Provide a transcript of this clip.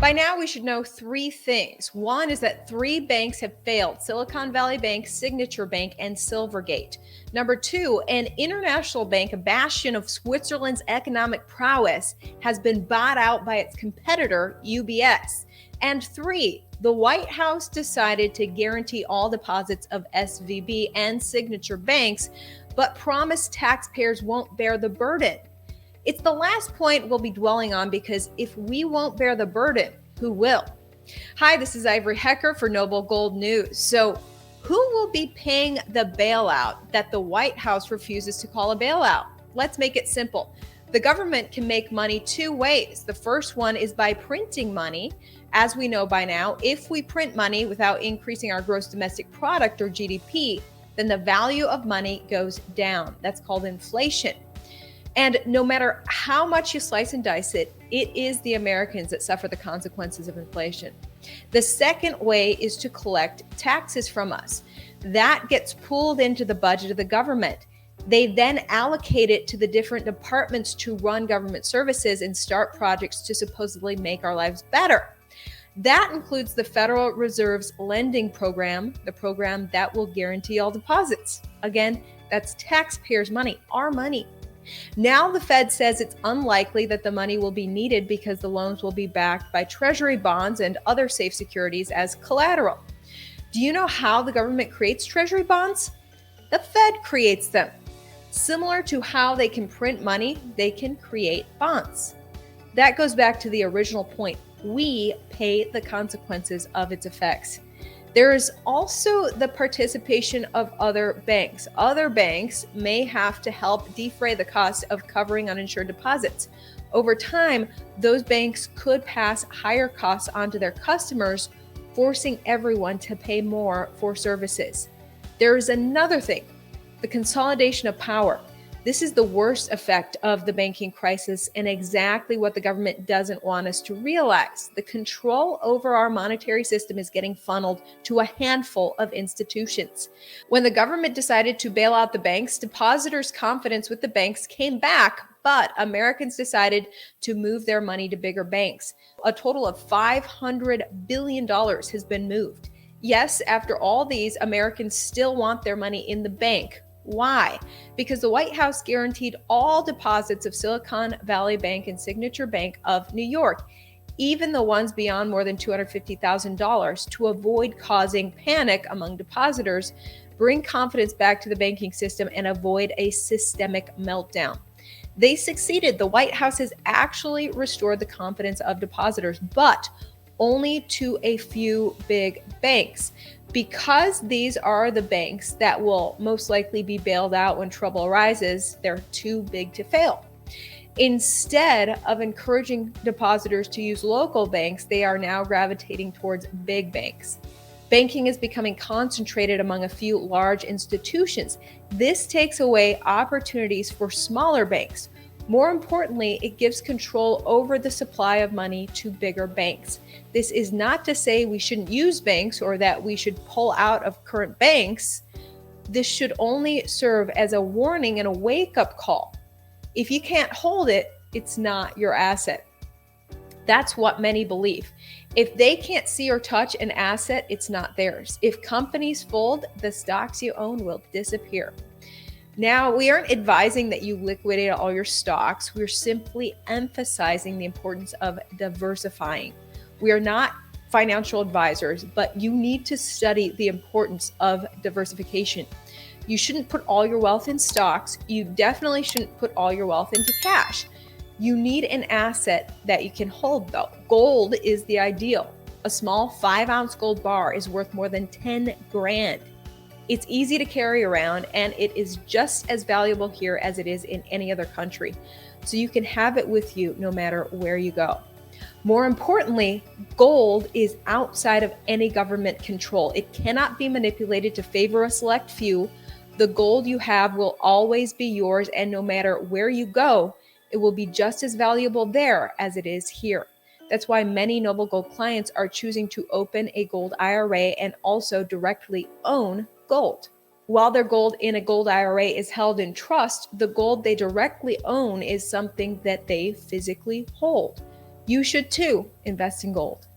By now, we should know three things. One is that three banks have failed: Silicon Valley Bank, Signature Bank, and Silvergate. Number two, an international bank, a bastion of Switzerland's economic prowess, has been bought out by its competitor, UBS. And three, the White House decided to guarantee all deposits of SVB and Signature banks, but promised taxpayers won't bear the burden. It's the last point we'll be dwelling on, because if we won't bear the burden, who will? Hi, this is Ivory Hecker for Noble Gold News. So, who will be paying the bailout that the White House refuses to call a bailout? Let's make it simple. The government can make money two ways. The first one is by printing money. As we know by now, if we print money without increasing our gross domestic product or GDP, then the value of money goes down. That's called inflation. And no matter how much you slice and dice it, it is the Americans that suffer the consequences of inflation. The second way is to collect taxes from us. That gets pooled into the budget of the government. They then allocate it to the different departments to run government services and start projects to supposedly make our lives better. That includes the Federal Reserve's lending program, the program that will guarantee all deposits. Again, that's taxpayers' money, our money. Now the Fed says it's unlikely that the money will be needed because the loans will be backed by Treasury bonds and other safe securities as collateral. Do you know how the government creates Treasury bonds? The Fed creates them. Similar to how they can print money, they can create bonds. That goes back to the original point. We pay the consequences of its effects. There is also the participation of other banks. Other banks may have to help defray the cost of covering uninsured deposits. Over time, those banks could pass higher costs onto their customers, forcing everyone to pay more for services. There is another thing, the consolidation of power. This is the worst effect of the banking crisis and exactly what the government doesn't want us to realize. The control over our monetary system is getting funneled to a handful of institutions. When the government decided to bail out the banks, depositors' confidence with the banks came back, but Americans decided to move their money to bigger banks. A total of $500 billion has been moved. Yes, after all these, Americans still want their money in the bank. Why? Because the White House guaranteed all deposits of Silicon Valley Bank and Signature Bank of New York, even the ones beyond more than $250,000, to avoid causing panic among depositors, bring confidence back to the banking system, and avoid a systemic meltdown. They succeeded. The White House has actually restored the confidence of depositors, but only to a few big banks. Because these are the banks that will most likely be bailed out when trouble arises, they're too big to fail. Instead of encouraging depositors to use local banks, they are now gravitating towards big banks. Banking is becoming concentrated among a few large institutions. This takes away opportunities for smaller banks. More importantly, it gives control over the supply of money to bigger banks. This is not to say we shouldn't use banks or that we should pull out of current banks. This should only serve as a warning and a wake-up call. If you can't hold it, it's not your asset. That's what many believe. If they can't see or touch an asset, it's not theirs. If companies fold, the stocks you own will disappear. Now, we aren't advising that you liquidate all your stocks. We're simply emphasizing the importance of diversifying. We are not financial advisors, but you need to study the importance of diversification. You shouldn't put all your wealth in stocks. You definitely shouldn't put all your wealth into cash. You need an asset that you can hold, though. Gold is the ideal. A small 5-ounce gold bar is worth more than 10 grand. It's easy to carry around, and it is just as valuable here as it is in any other country. So you can have it with you no matter where you go. More importantly, gold is outside of any government control. It cannot be manipulated to favor a select few. The gold you have will always be yours, and no matter where you go, it will be just as valuable there as it is here. That's why many Noble Gold clients are choosing to open a gold IRA and also directly own gold. While their gold in a gold IRA is held in trust, the gold they directly own is something that they physically hold. You should too invest in gold.